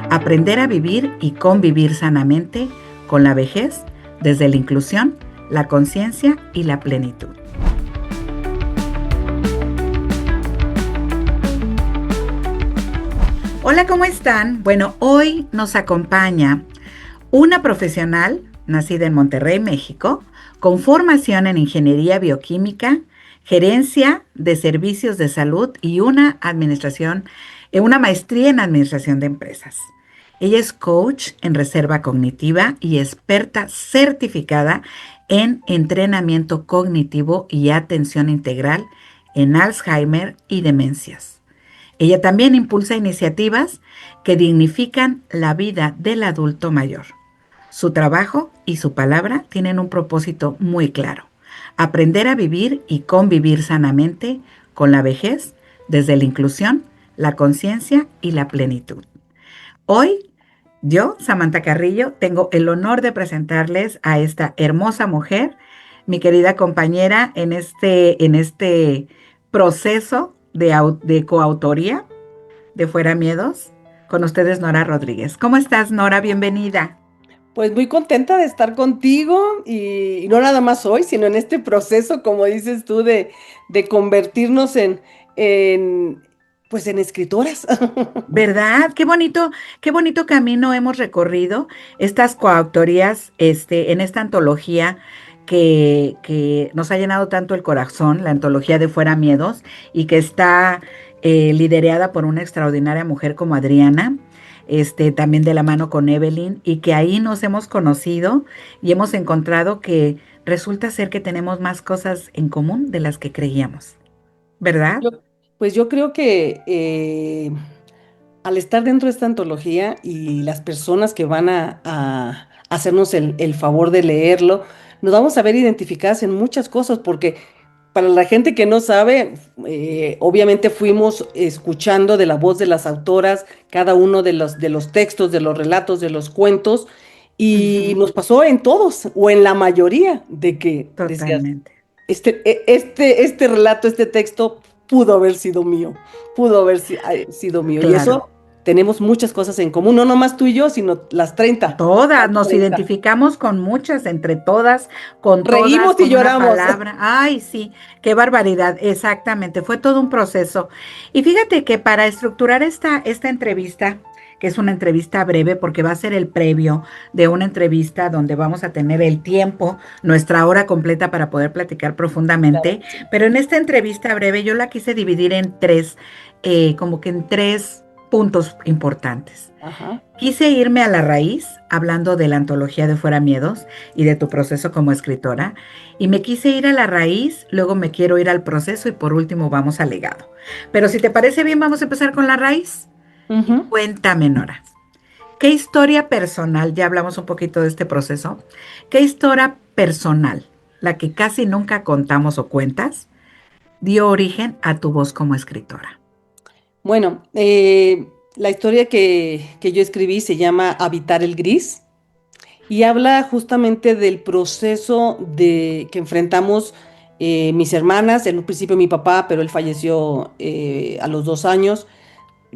Aprender a vivir y convivir sanamente con la vejez desde la inclusión, la conciencia y la plenitud. Hola, ¿cómo están? Bueno, hoy nos acompaña una profesional nacida en Monterrey, México, con formación en ingeniería bioquímica, gerencia de servicios de salud y una maestría en administración de empresas. Ella es coach en reserva cognitiva y experta certificada en entrenamiento cognitivo y atención integral en Alzheimer y demencias. Ella también impulsa iniciativas que dignifican la vida del adulto mayor. Su trabajo y su palabra tienen un propósito muy claro: aprender a vivir y convivir sanamente con la vejez desde la inclusión, la conciencia y la plenitud. Hoy, yo, Samantha Carrillo, tengo el honor de presentarles a esta hermosa mujer, mi querida compañera en este proceso de coautoría de Fuera Miedos. Con ustedes, Nora Rodríguez. ¿Cómo estás, Nora? Bienvenida. Pues muy contenta de estar contigo y no nada más hoy, sino en este proceso, como dices tú, de convertirnos en, pues en escritoras. ¿Verdad? Qué bonito camino hemos recorrido estas coautorías, en esta antología que nos ha llenado tanto el corazón, la antología de Fuera Miedos, y que está liderada por una extraordinaria mujer como Adriana, también de la mano con Evelyn, y que ahí nos hemos conocido y hemos encontrado que resulta ser que tenemos más cosas en común de las que creíamos, ¿verdad? Yo, pues yo creo que al estar dentro de esta antología y las personas que van a hacernos el favor de leerlo, nos vamos a ver identificadas en muchas cosas, porque para la gente que no sabe, obviamente fuimos escuchando de la voz de las autoras cada uno de los textos, de los relatos, de los cuentos, y Ujú. nos pasó en todos o en la mayoría de que decías, Totalmente. este relato, este texto pudo haber sido mío, pudo haber sido mío. Y Claro. eso tenemos muchas cosas en común, no nomás tú y yo, sino las 30, Todas, las nos 30. identificamos con muchas, con todas, Reímos y con una lloramos. palabra. Ay, sí, qué barbaridad, exactamente, fue todo un proceso. Y fíjate que para estructurar esta entrevista, que es una entrevista breve, porque va a ser el previo de una entrevista donde vamos a tener el tiempo, nuestra hora completa para poder platicar Claro profundamente, que sí. pero en esta entrevista breve yo la quise dividir en tres, como que en tres puntos importantes. Ajá. Quise irme a la raíz, hablando de la antología de Fuera Miedos y de tu proceso como escritora, y me quise ir a la raíz, luego me quiero ir al proceso y por último vamos al legado. Pero si te parece bien, vamos a empezar con la raíz. Y Ujú. cuéntame, Nora, ¿qué historia personal, ya hablamos un poquito de este proceso, qué historia personal, la que casi nunca contamos o cuentas, dio origen a tu voz como escritora? Bueno, la historia que yo escribí se llama Habitar el Gris y habla justamente del proceso que enfrentamos mis hermanas, en un principio mi papá, pero él falleció a los 2 años,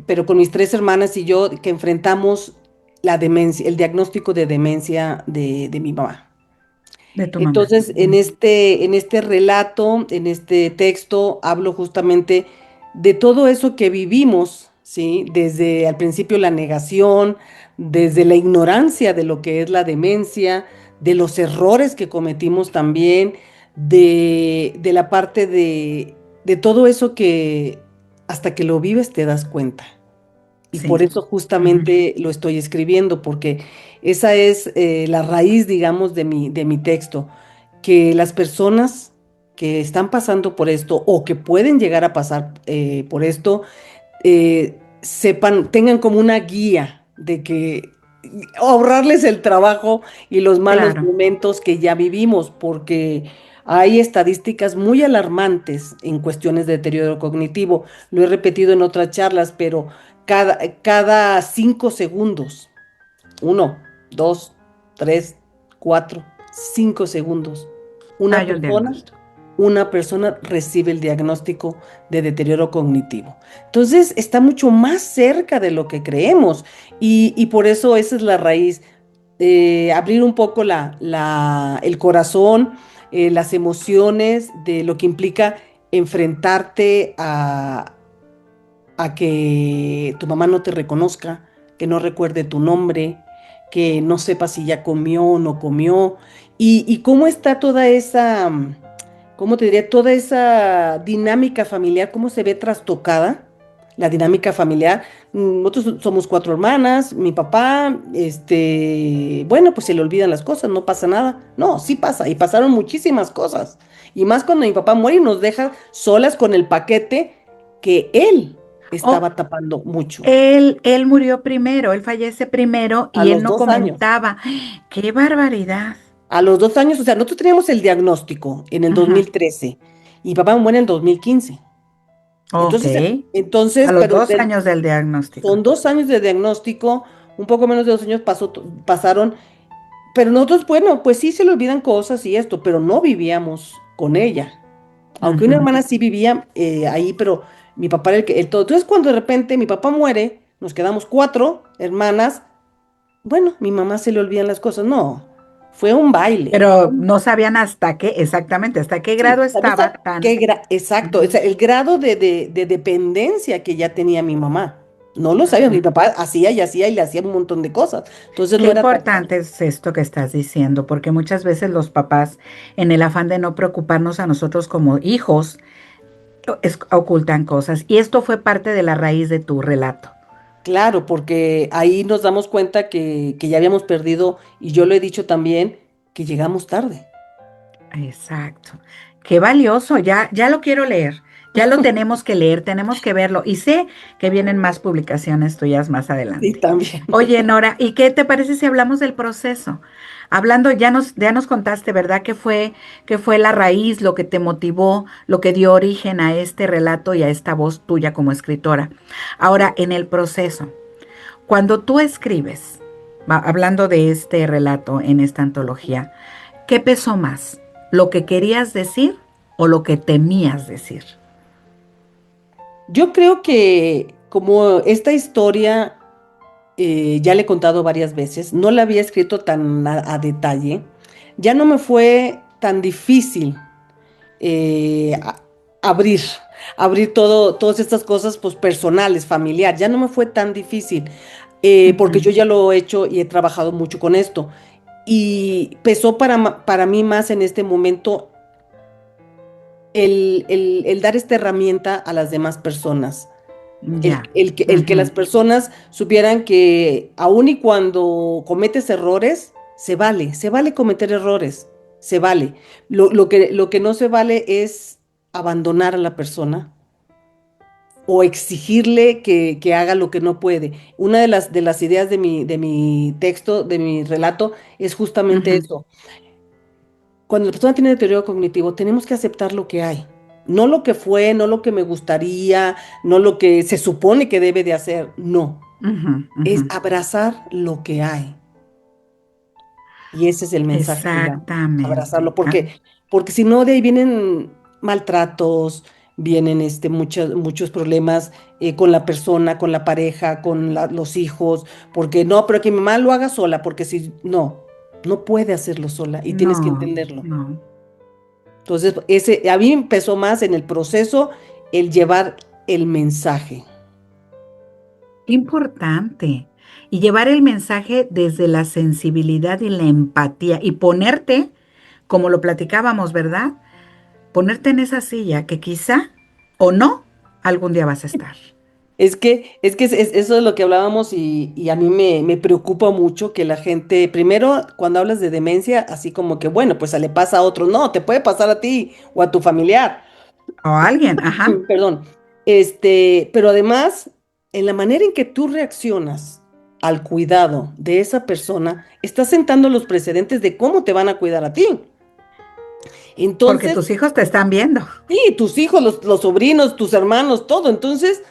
pero con mis tres hermanas y yo que enfrentamos la demencia, el diagnóstico de demencia de mi mamá. De tu mamá. Entonces, en este relato, en este texto, hablo justamente de todo eso que vivimos, ¿sí? Desde al principio la negación, desde la ignorancia de lo que es la demencia, de los errores que cometimos también, de la parte de todo eso que hasta que lo vives te das cuenta. Y por Sí. eso Ujú. justamente lo estoy escribiendo, porque esa es la raíz, digamos, de mi texto, que las personas que están pasando por esto o que pueden llegar a pasar por esto, sepan, tengan como una guía de que ahorrarles el trabajo y los malos Claro. momentos que ya vivimos, porque hay estadísticas muy alarmantes en cuestiones de deterioro cognitivo. Lo he repetido en otras charlas, pero cada 5 segundos, 1, 2, 3, 4, 5 segundos, una Hay un persona diagnóstico. una persona recibe el diagnóstico de deterioro cognitivo. Entonces, está mucho más cerca de lo que creemos y por eso esa es la raíz. Abrir un poco el corazón, las emociones de lo que implica enfrentarte a que tu mamá no te reconozca, que no recuerde tu nombre, que no sepa si ya comió o no comió, y cómo está toda esa, ¿cómo te diría? Toda esa dinámica familiar, cómo se ve trastocada la dinámica familiar. Nosotros somos cuatro hermanas, mi papá, bueno, pues se le olvidan las cosas, no pasa nada. No, sí pasa, y pasaron muchísimas cosas. Y más cuando mi papá muere y nos deja solas con el paquete que él Oh, estaba tapando mucho. él murió primero, él fallece primero A y él los no 2 años. comentaba. ¡Qué barbaridad! A los 2 años, o sea, nosotros teníamos el diagnóstico en el Ujú. 2013 y mi papá muere en el 2015. Ok, Entonces, a entonces, los 2 años del diagnóstico. son 2 años de diagnóstico, un poco menos de 2 años pasaron, pero nosotros, bueno, pues sí se le olvidan cosas y esto, pero no vivíamos con ella. Aunque una Ujú. hermana sí vivía ahí, pero mi papá era el todo. Entonces, cuando de repente mi papá muere, nos quedamos cuatro hermanas, bueno, mi mamá se le olvidan las cosas. No, fue un baile. Pero no sabían hasta qué, exactamente, hasta qué grado Sí, ¿sabes estaba tan... exacto, o Ujú. sea, el grado de dependencia que ya tenía mi mamá? No lo sabía, mi Ujú. papá hacía y le hacía un montón de cosas. Entonces Qué no era tan importante es esto que estás diciendo, porque muchas veces los papás, en el afán de no preocuparnos a nosotros como hijos, ocultan cosas. Y esto fue parte de la raíz de tu relato. claro, porque ahí nos damos cuenta que ya habíamos perdido, y yo lo he dicho también, que llegamos tarde. Exacto. Qué valioso, ya lo quiero leer, ya lo tenemos que leer, tenemos que verlo. Y sé que vienen más publicaciones tuyas más Sí, adelante. también. Oye, Nora, ¿y qué te parece si hablamos del proceso? Hablando, ya nos contaste, ¿verdad? ¿Qué fue la raíz, lo que te motivó, lo que dio origen a este relato y a esta voz tuya como escritora? Ahora, en el proceso, cuando tú escribes, hablando de este relato en esta antología, ¿qué pesó más? ¿Lo que querías decir o lo que temías decir? Yo creo que como esta historia ya le he contado varias veces, no la había escrito tan a detalle, ya no me fue tan difícil eh, a- abrir, abrir todas estas cosas pues personales, familiar, ya no me fue tan difícil, porque Ujú, yo ya lo he hecho y he trabajado mucho con esto. Y pesó para mí más en este momento el dar esta herramienta a las demás personas. El, ya. el que las Ujú, personas supieran que aun y cuando cometes errores, se vale cometer errores, se vale. Lo que no se vale es abandonar a la persona o exigirle que haga lo que no puede. Una de las ideas de mi texto, de mi relato, es justamente ujú, eso. Cuando la persona tiene deterioro cognitivo, tenemos que aceptar lo que hay. No lo que fue, no lo que me gustaría, no lo que se supone que debe de hacer, no. ujú, ujú. Es abrazar lo que hay. Y ese es el mensaje que da, Exactamente. abrazarlo, porque si no, de ahí vienen maltratos, vienen muchos problemas con la persona, con la pareja, con los hijos, porque no, pero que mi mamá lo haga sola, porque si no, no puede hacerlo sola y tienes que No, entenderlo. no. Entonces, a mí empezó más en el proceso el llevar el mensaje. Importante. Y llevar el mensaje desde la sensibilidad y la empatía y ponerte, como lo platicábamos, ¿verdad? Ponerte en esa silla que quizá o no algún día vas a estar. Eso es lo que hablábamos y a mí me preocupa mucho que la gente, primero, cuando hablas de demencia, así como que, bueno, pues le pasa a otro, no, te puede pasar a ti o a tu familiar. O alguien, ajá. Perdón. Pero además, en la manera en que tú reaccionas al cuidado de esa persona, estás sentando los precedentes de cómo te van a cuidar a ti. Porque Entonces, tus hijos te están viendo. sí, tus hijos, los sobrinos, tus hermanos, todo. Entonces,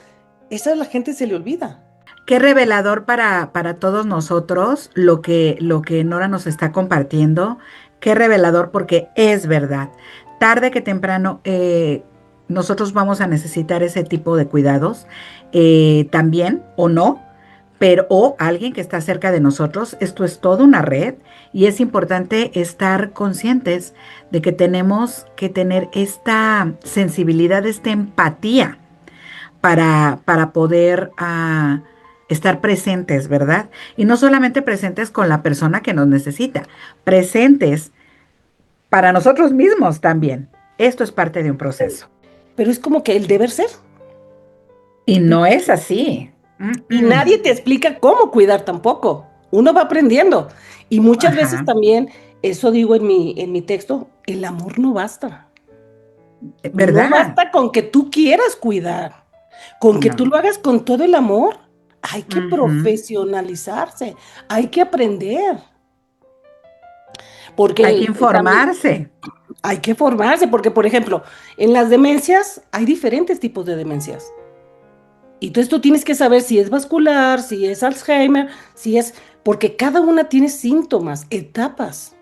esa a la gente se le olvida. Qué revelador para todos nosotros lo que Nora nos está compartiendo. Qué revelador porque es verdad. tarde que temprano nosotros vamos a necesitar ese tipo de cuidados también o no, pero o alguien que está cerca de nosotros. Esto es toda una red y es importante estar conscientes de que tenemos que tener esta sensibilidad, esta empatía para poder estar presentes, ¿verdad? Y no solamente presentes con la persona que nos necesita, presentes para nosotros mismos también. Esto es parte de un proceso. Pero es como que el deber ser. Y no es así. Y nadie te explica cómo cuidar tampoco. Uno va aprendiendo. Y muchas veces Ajá, también, eso digo en mi texto, el amor no basta. No ¿verdad? basta con que tú quieras cuidar, con que tú No. lo hagas con todo el amor. Hay que Ujú. profesionalizarse, hay que aprender, Hay que porque también informarse. hay que formarse, porque por ejemplo, en las demencias hay diferentes tipos de demencias. Y entonces tú tienes que saber si es vascular, si es Alzheimer, si es, porque cada una tiene síntomas, etapas,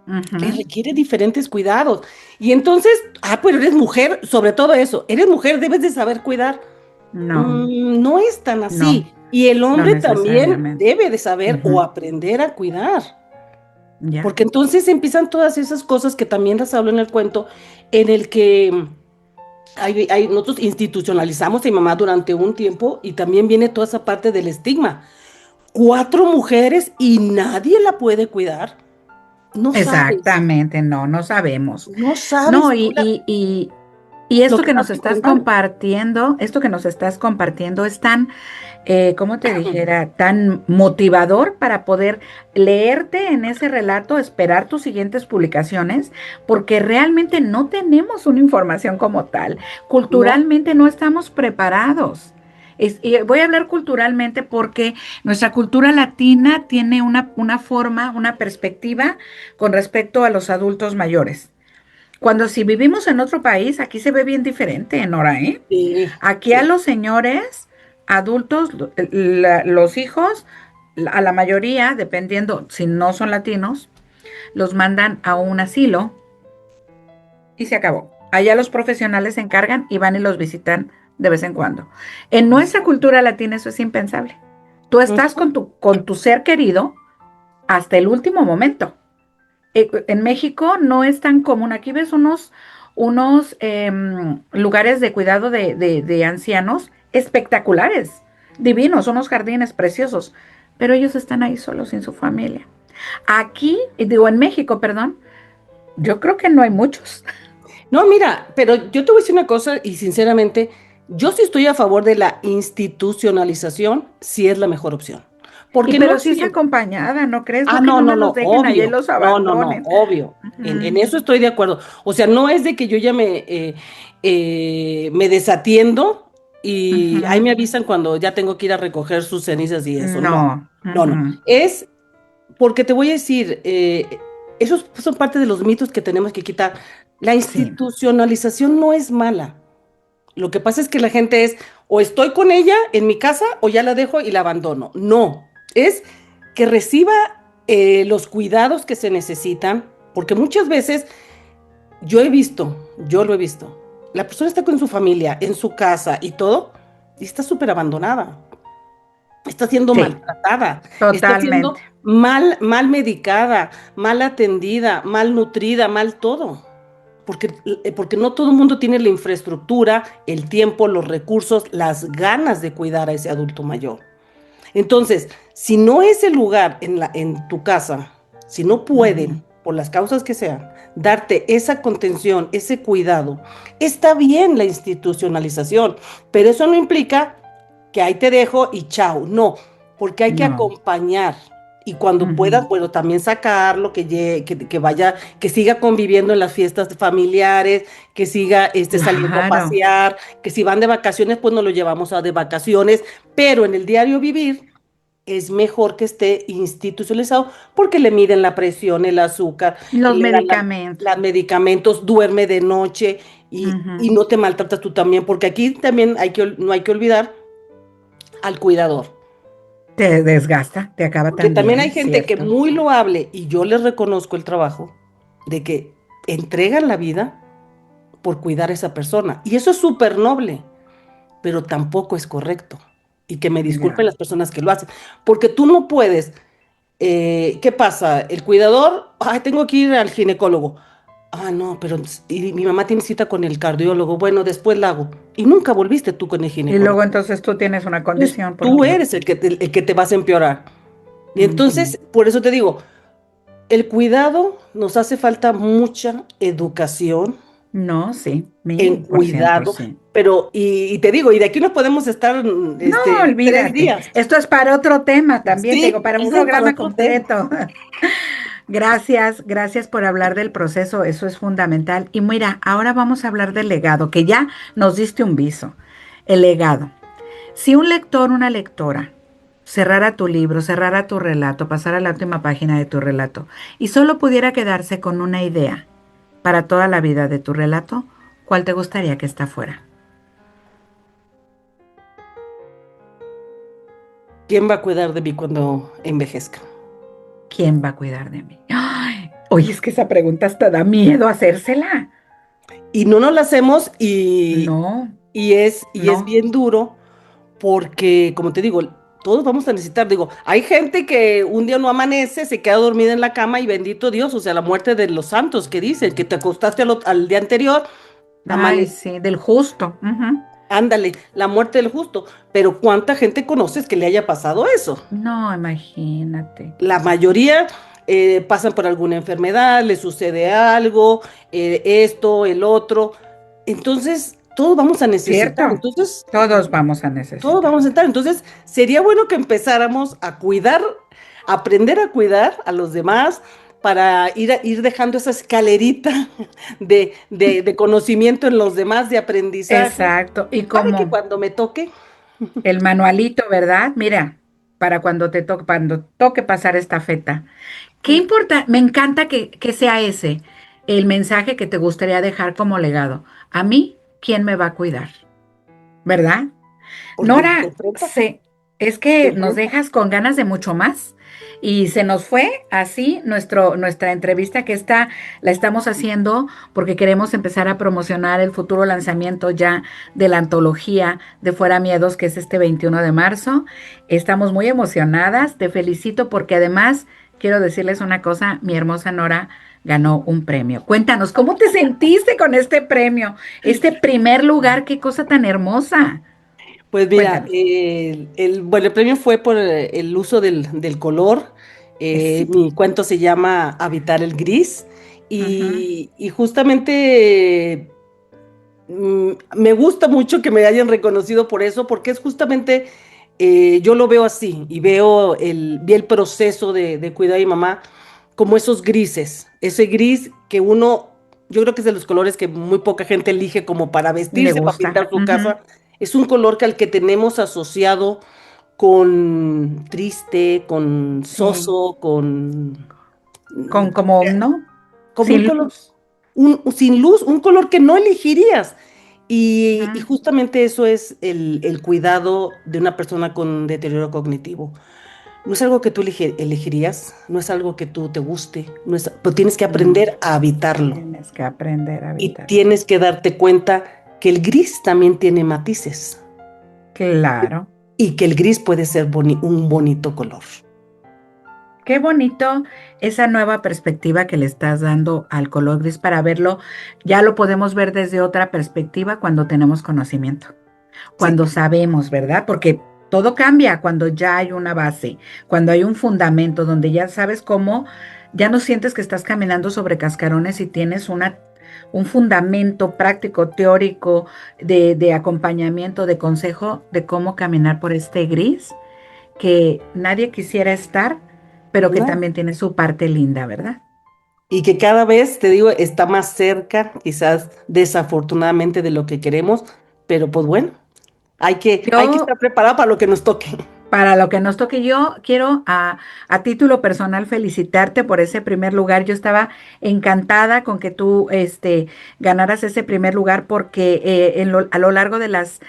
que Ujú. requiere diferentes cuidados. Y entonces, pero eres mujer, sobre todo eso, eres mujer, debes de saber cuidar. No, No es tan no, así. Y el no hombre también necesariamente. debe de saber o Ujú. aprender a cuidar. Ya. Porque entonces empiezan todas esas cosas que también las hablo en el cuento, en el que nosotros institucionalizamos a mi mamá durante un tiempo y también viene toda esa parte del estigma. 4 mujeres y nadie la puede cuidar. No sabes, Exactamente, no, no sabemos. no No, sabes tú y lo esto que que vas nos a estás enfrentar. compartiendo, esto que nos estás compartiendo es tan, ¿cómo te dijera? Tan motivador para poder leerte en ese relato, esperar tus siguientes publicaciones, porque realmente no tenemos una información como tal. No, Culturalmente no estamos preparados. Y voy a hablar culturalmente porque nuestra cultura latina tiene una forma, una perspectiva con respecto a los adultos mayores. Cuando si vivimos en otro país, aquí se ve bien diferente, Nora, ¿eh? sí, Aquí a sí. los señores adultos, los hijos, a la mayoría, dependiendo si no son latinos, los mandan a un asilo y se acabó. Allá los profesionales se encargan y van y los visitan de vez en cuando. En nuestra cultura latina eso es impensable. Tú estás Ujú. con tu ser querido hasta el último momento. En México no es tan común. Aquí ves unos lugares de cuidado de ancianos espectaculares, divinos, unos jardines preciosos, pero ellos están ahí solos sin su familia. Aquí, digo en México, perdón, yo creo que no hay muchos. No, mira, pero yo te voy a decir una cosa y sinceramente, yo sí estoy a favor de la institucionalización, si es la mejor opción. Y Porque no pero si es siempre. acompañada, ¿no crees? No que No, no, nomás los no, dejen allá y obvio. los No, no, no, abandonen. obvio. En Ujú, eso estoy de acuerdo. O sea, no es de que yo ya me desatiendo y ahí ujú. me avisan cuando ya tengo que ir a recoger sus cenizas y eso. No, No. no, no. Ujú. Es porque te voy a decir, esos son parte de los mitos que tenemos que quitar. La Sí, institucionalización no es mala. Lo que pasa es que la gente es, o estoy con ella en mi casa o ya la dejo y la abandono. No, es que reciba los cuidados que se necesitan, porque muchas veces yo lo he visto, la persona está con su familia, en su casa y todo, y está súper abandonada, está siendo sí, maltratada, está totalmente. siendo mal medicada, mal atendida, mal nutrida, mal todo. Porque no todo el mundo tiene la infraestructura, el tiempo, los recursos, las ganas de cuidar a ese adulto mayor. Entonces, si no es el lugar en tu casa, si no Ujú. pueden, por las causas que sean, darte esa contención, ese cuidado, está bien la institucionalización, pero eso no implica que ahí te dejo y chao. No, porque hay que No. acompañar. Y cuando Ujú. puedas, bueno, también sacarlo, que vaya, que siga conviviendo en las fiestas familiares, que siga saliendo a Claro, pasear, que si van de vacaciones, pues nos lo llevamos a de vacaciones, pero en el diario vivir es mejor que esté institucionalizado porque le miden la presión, el azúcar, los le dan medicamentos. las medicamentos, duerme de noche y Ujú. no te maltratas tú también, porque aquí también no hay que olvidar al cuidador. Te desgasta, te acaba Porque también hay también, gente que ¿cierto? muy loable, y yo les reconozco el trabajo, de que entregan la vida por cuidar a esa persona. Y eso es súper noble, pero tampoco es correcto. Y que me disculpen Ya. las personas que lo hacen, porque tú no puedes. ¿Qué pasa? El cuidador, ay, tengo que ir al ginecólogo. Ah, no, pero y mi mamá tiene cita con el cardiólogo. Bueno, después la hago. Y nunca volviste tú con el Y ginecólogo. luego entonces tú tienes una Entonces, condición tú porque... eres el que te vas a empeorar. Y Ujú. entonces, por eso te digo, el cuidado nos hace falta mucha educación No, sí, en 1000%, cuidado, sí. pero, y te digo, y de aquí nos podemos estar No, 3 olvídate. días. Esto es para otro tema también, te digo, Sí, para un eso es para programa otro tema. completo. Gracias, gracias por hablar del proceso, eso es fundamental. Y mira, ahora vamos a hablar del legado, que ya nos diste un viso. El legado. Si un lector, una lectora, cerrara tu libro, cerrara tu relato, pasara a la última página de tu relato y solo pudiera quedarse con una idea para toda la vida de tu relato, ¿cuál te gustaría que está fuera? ¿Quién va a cuidar de mí cuando envejezca? ¿Quién va a cuidar de mí? Ay, oye, es que esa pregunta hasta da miedo hacérsela. Y no nos la hacemos y, No, y es, y es no. bien duro porque, como te digo, todos vamos a necesitar, digo, hay gente que un día no amanece, se queda dormida en la cama y bendito Dios, o sea, la muerte de los santos que dicen, que te acostaste al día anterior, Ay, amanece, sí, del justo. Ujú. ándale, la muerte del justo, pero ¿cuánta gente conoces que le haya pasado eso? No, imagínate. La mayoría pasan por alguna enfermedad, les sucede algo, esto, el otro. Entonces, todos vamos a necesitar. ¿Cierto? Entonces, Todos vamos a todos necesitar. vamos a necesitar. Entonces, sería bueno que empezáramos a cuidar, a aprender a cuidar a los demás para ir dejando esa escalerita de conocimiento en los demás, de aprendizaje, Exacto. Y para que como cuando me toque, el manualito, ¿verdad? Mira, para cuando toque pasar esta feta. ¿Qué importa? Me encanta que sea ese el mensaje que te gustaría dejar como legado. A mí, ¿quién me va a cuidar? ¿Verdad? porque te Nora, enfrentas, es te que nos enfrentas. dejas con ganas de mucho más. Y se nos fue así nuestra entrevista que la estamos haciendo porque queremos empezar a promocionar el futuro lanzamiento ya de la antología de Fuera Miedos, que es este 21 de marzo. Estamos muy emocionadas. Te felicito porque además quiero decirles una cosa, mi hermosa Nora ganó un premio. Cuéntanos, ¿cómo te sentiste con este premio? Este primer lugar, qué cosa tan hermosa. Pues mira, Cuéntanos. bueno, el premio fue por el uso del color. Sí. Mi cuento se llama Habitar el Gris Ujú. y justamente me gusta mucho que me hayan reconocido por eso, porque es justamente, yo lo veo así y vi el proceso de cuidar a mi mamá como esos grises, ese gris que uno, yo creo que es de los colores que muy poca gente elige como para Le vestirse, para gusta. pintar su Ujú. casa. Es un color que al que tenemos asociado con triste, con Sí. soso, Con como, ¿no? como un Sin color, luz. sin luz, un color que no elegirías. Y Ujú. justamente eso es el cuidado de una persona con deterioro cognitivo. No es algo que tú elegirías, no es algo que tú te guste, pero tienes que No. aprender a habitarlo Tienes que aprender a y evitarlo. tienes que darte cuenta que el gris también tiene matices Claro. y que el gris puede ser un bonito color. Qué bonito esa nueva perspectiva que le estás dando al color gris para verlo. Ya lo podemos ver desde otra perspectiva cuando tenemos conocimiento, Sí, cuando sabemos, ¿verdad? Porque todo cambia cuando ya hay una base, cuando hay un fundamento donde ya sabes cómo, ya no sientes que estás caminando sobre cascarones y tienes un fundamento práctico, teórico, de acompañamiento, de consejo de cómo caminar por este gris que nadie quisiera estar, pero que ¿no? también tiene su parte linda, ¿verdad? Y que cada vez, te digo, está más cerca, quizás desafortunadamente, de lo que queremos, pero pues bueno, hay que Yo estar preparado para lo que nos toque. Para lo que nos toque, yo quiero a título personal felicitarte por ese primer lugar. Yo estaba encantada con que tú ganaras ese primer lugar porque a lo largo de las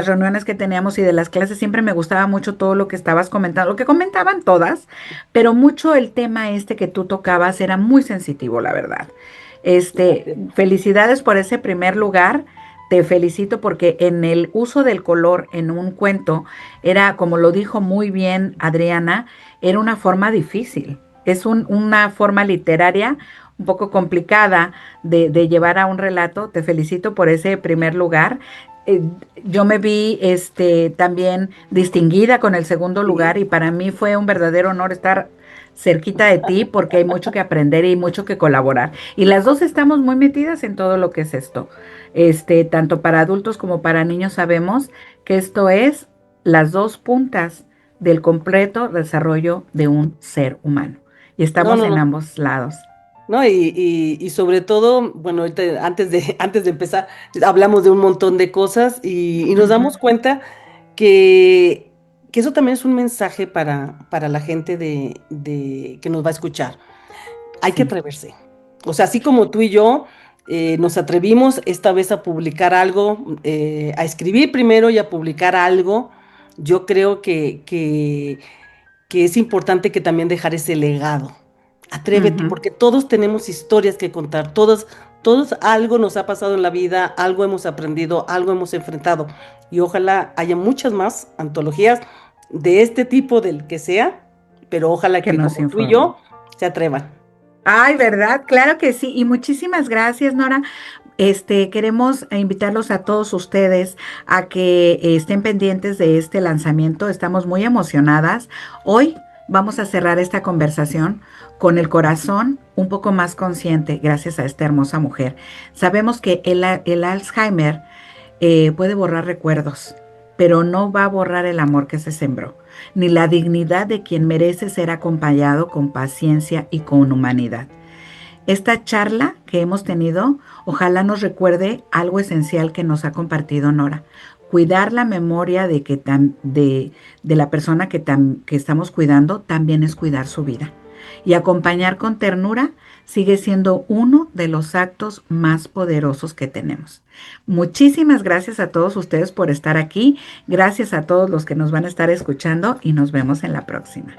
reuniones que teníamos y de las clases siempre me gustaba mucho todo lo que estabas comentando, lo que comentaban todas, pero mucho el tema este que tú tocabas era muy sensitivo, la verdad. Este, Gracias. felicidades por ese primer lugar. Te felicito porque en el uso del color en un cuento era, como lo dijo muy bien Adriana, era una forma difícil. Es una forma literaria un poco complicada de llevar a un relato. Te felicito por ese primer lugar. Eh, yo me vi también distinguida con el segundo lugar Sí. y para mí fue un verdadero honor estar cerquita de ti porque hay mucho que aprender y mucho que colaborar. Y las dos estamos muy metidas en todo lo que es esto. Tanto para adultos como para niños sabemos que esto es las dos puntas del completo desarrollo de un ser humano. Y No, estamos no, en no. ambos lados. No, y sobre todo, bueno, ahorita, antes de empezar, hablamos de un montón de cosas y nos Ujú. damos cuenta que, que eso también es un mensaje para la gente que nos va a escuchar. Hay que Sí. atreverse. O sea, así como tú y yo nos atrevimos esta vez a publicar algo, a escribir primero y a publicar algo, yo creo que es importante que también dejar ese legado. Atrévete, Ujú. porque todos tenemos historias que contar, todos algo nos ha pasado en la vida, algo hemos aprendido, algo hemos enfrentado. Y ojalá haya muchas más antologías de este tipo, del que sea, pero ojalá Que que nos como tú y informe. yo se atrevan. Ay, ¿verdad? Claro que sí. Y muchísimas gracias, Nora. Queremos invitarlos a todos ustedes a que estén pendientes de este lanzamiento. Estamos muy emocionadas. Hoy vamos a cerrar esta conversación con el corazón un poco más consciente gracias a esta hermosa mujer. Sabemos que el Alzheimer puede borrar recuerdos, pero no va a borrar el amor que se sembró, ni la dignidad de quien merece ser acompañado con paciencia y con humanidad. Esta charla que hemos tenido, ojalá nos recuerde algo esencial que nos ha compartido Nora. Cuidar la memoria de la persona que estamos cuidando también es cuidar su vida. Y acompañar con ternura sigue siendo uno de los actos más poderosos que tenemos. Muchísimas gracias a todos ustedes por estar aquí. Gracias a todos los que nos van a estar escuchando y nos vemos en la próxima.